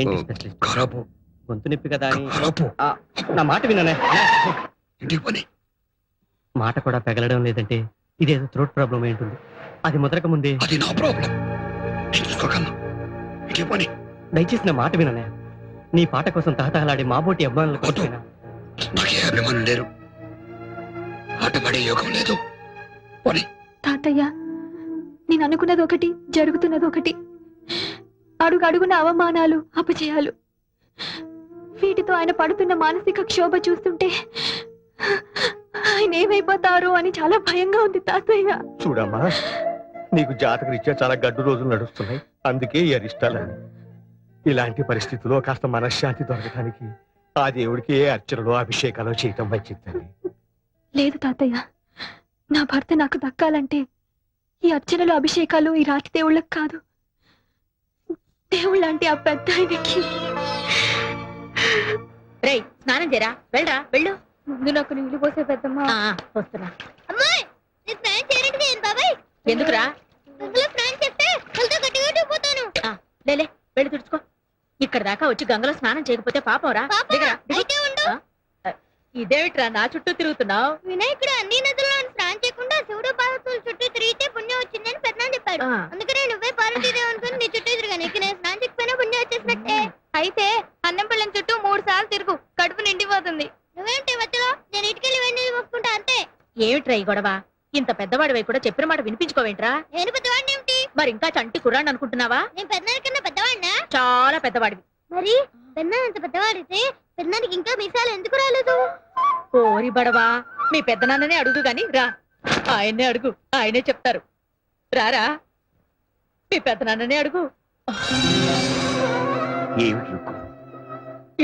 ఏంటి ఓ, స్పెషలిస్ట్? ఖరాబు గొంతు నొప్పి కదా అని ఖరాబు నా మాట విననే ఇంటికి పని మాట కూడా పెగలడం లేదంటే ఇదేదో థ్రోట్ ప్రాబ్లం అయి ఉంటుంది. అది ముదరక ముందే అది నా ప్రాబ్లం. నేను చూసుకోగలను. ఇంటికి పని దయచేసి నా మాట విననే. నీ పాట కోసం తహతహలాడే మాబోటి అభిమానుల వద్దు. కోసం నాకే అభిమానులు లేరు. ఆటపడే యోగం లేదు. పని తాతయ్య, నేను అనుకున్నది ఒకటి, జరుగుతున్నది ఒకటి. అడుగు అడుగున అవమానాలు, అపజయాలు. వీటితో ఆయన పడుతున్న మానసిక క్షోభ చూస్తుంటే ఆయన ఏమైపోతారో అని చాలా భయంగా ఉంది తాతయ్య. చూడమ్మా, నీకు జాతక రీత్యా చాలా గడ్డు రోజులు నడుస్తున్నాయి. అందుకే ఈ అరిష్టాలని. ఇలాంటి పరిస్థితుల్లో కాస్త మనశ్శాంతి దొరకడానికి ఆ దేవుడికి ఏ అర్చనలో అభిషేకాలు చేయటం మంచిదని. లేదు తాతయ్య, నా భర్త నాకు దక్కాలంటే ఈ అర్చనలు, అభిషేకాలు ఈ రాతి దేవుళ్ళకి కాదు, దేవుళ్ళంటే ఆ పెద్ద ఆయనకి. రేయ్, స్నానం చేయరా, వెళ్ళరా, వెళ్ళు. ముందు నాకు నీళ్లు పోసే పెద్దమ్మా. వస్తున్నా. ఎందుకురా? లేలే, వెళ్ళి తుడుచుకో. ఇక్కడ దాకా వచ్చి గంగలో స్నానం చేయకపోతే పాపం రా. దిగరా, దిగు. ఇదేమిట్రా నా చుట్టూ తిరుగుతున్నావు? వినాయకుడు అన్ని నదుల్లో స్నానం చేయకుండా శివుడు పార్వతుల చుట్టూ తిరిగితే పుణ్యం వచ్చిందని పెద్దనాన్న చెప్పాడు. అందుకనే నువ్వే పార్వతీదేవి అనుకుని నీ చుట్టూ తిరిగాను. ఇక నేను స్నానం చేయకపోయినా పుణ్యం వచ్చేసినట్టే. అయితే అన్నం పళ్ళెం చుట్టూ 3 సార్లు తిరుగు, కడుపు నిండిపోతుంది. నువ్వేంటి మధ్యలో? నేను ఇటుకెళ్ళి వెండి మొక్కుంటా అంతే. ఏమిట్రా ఈ గొడవ? ఇంత పెద్దవాడివై కూడా చెప్పిన మాట వినిపించుకోవేంట్రా? నేను పెద్దవాడిని ఏమిటి? మరి ఇంకా చంటి కుర్రాన్ని అనుకుంటున్నావా? నేను పెద్దనాన్న కన్నా పెద్దవాడినా? చాలా పెద్దవాడివి. మరి పెద్దనాన్న అంత పెద్దవాడితే పెద్దనానికి ఇంకా మీసాలు ఎందుకు రాలేదు? ఓరి బడవా, మీ పెద్దనాన్ననే అడుగు గాని రా. ఆయన్నే అడుగు, ఆయనే చెప్తారు. రారా, మీ పెద్దనాన్ననే అడుగు.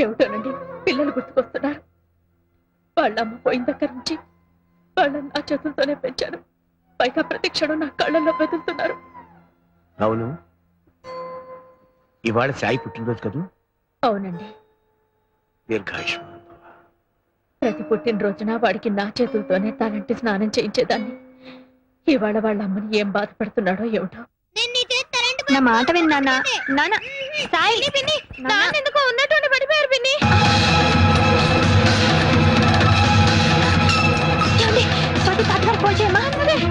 ఏమిటోనండి, పిల్లలు గుర్తుకొస్తున్నారు. వాళ్ళమ్మ పోయిన దగ్గర నుంచి వాళ్ళని నా చేతులతోనే పెంచాను. పైగా ప్రతి క్షణం నా కళ్ళల్లో బెదులుతున్నారు. అవును, ఇవాళ సాయి పుట్టినరోజు కదూ? అవునండి. దీర్ఘాయుష్మాన్. ప్రతి పుట్టినరోజున వాడికి నా చేతులతోనే తలంటి స్నానం చేయించేదాన్ని. ఇవాళ వాళ్ళ అమ్మని ఏం బాధపడుతున్నాడో ఏమిటో. నేను నీ చేతి కరెంట్ నా మాట విను నాన్న. నాన్న, సాయి పిన్ని, నాన్న ఎందుకో ఉన్నట్టు పడిపోయారు పిన్ని. ఏమండి? పది తాతగారు ఫోన్ చేయమ్మా.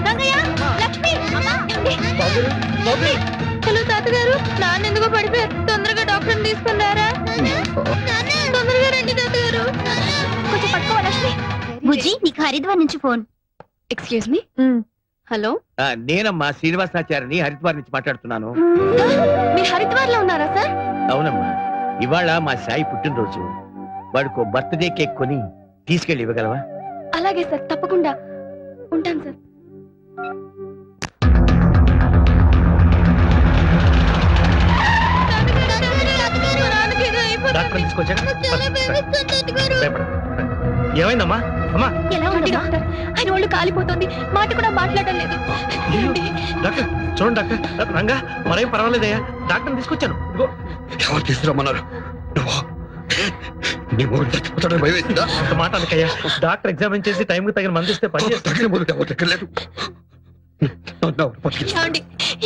రంగయ్య, లక్ష్మి, హలో తాతగారు, నాన్న ఎందుకో పడిపోయారు. తొందరగా డాక్టర్ తీసుకున్నారా? తొందరగా రండి తాతగారు. కొంచెం పట్టుకోవా లక్ష్మి. బుజ్జి, నీకు హరిద్వార్ నుంచి ఫోన్. Excuse me. హలో, నేనమ్మా శ్రీనివాసాచార్యని హరిద్వార్ నుంచి మాట్లాడుతున్నాను. మీరు హరిద్వార్ లో ఉన్నారా సార్? అవునమ్మా, ఇవాళ మా సాయి పుట్టినరోజు. వాడికి బర్త్డే కేక్ కొని తీసుకెళ్ళి ఇవ్వగలవా? అలాగే సార్, తప్పకుండా. ఉంటాను సార్. డాక్టర్ తీసుకొచ్చాక ఏమైందమ్మా? అమ్మా ఎలా ఉంది డాక్టర్? ఆయన ఒళ్ళు కాలిపోతుంది, మాట కూడా మాట్లాడడం లేదు. డాక్టర్ చూడండి డాక్టర్. రంగా మరేం పర్వాలేదయ్యా, డాక్టర్ తీసుకొచ్చాను. ఇదిగో. ఎవరు తీసుకురమ్మన్నారు? నువ్వా? నీ మూడు చచ్చిపోతాడని భయం వేసిందా? అంత మాట అనకయ్యా. డాక్టర్ ఎగ్జామిన్ చేసి టైంకి తగిన మంది ఇస్తే పని చేస్తాను. తగిన మూడు ఎవరు దగ్గర లేదు. ఏమండి,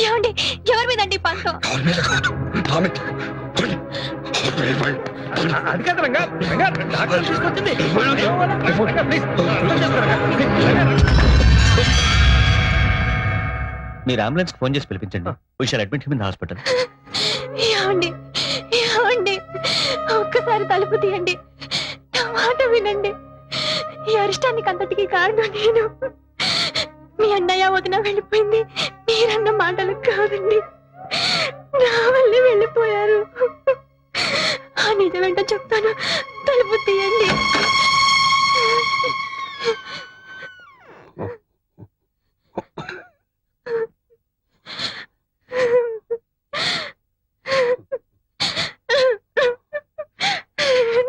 ఏమండి, ఎవరి మీదండి పంతం? ఎవరి మీద కాదు, నా మీద. అది కాదు రంగా, రంగా డాక్టర్ తీసుకొచ్చింది. రంగా, ప్లీజ్. మీరు అంబులెన్స్ ఫోన్ చేసి పిలిపించండి. We shall admit him in hospital. ఏమండి, ఏమండి, ఒక్కసారి తలుపు తీయండి. నా మాట వినండి. ఈ అరిష్టానికి అంతటికి కారణం నేను. మీ అన్నయ్య వదిన వెళ్ళిపోయింది మీరన్న మాటలు కాదండి, నా వల్లే వెళ్ళిపోయారు. ఆ నిజమేంటో చెప్తాను, తలుపు తీయండి.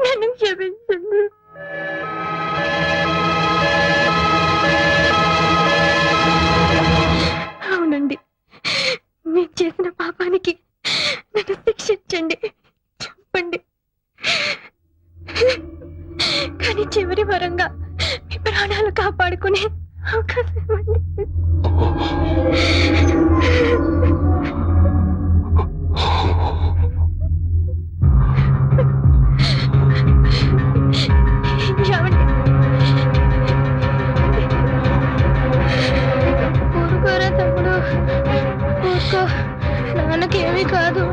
నన్ను క్షమించండి. అవునండి, మీరు చేసిన పాపానికి నన్ను శిక్షించండి, చంపండి. కానీ చివరి వరంగా మీ ప్రాణాలు కాపాడుకునే అవకాశం ఇవ్వండి. నాన్నకి ఏమీ కాదు.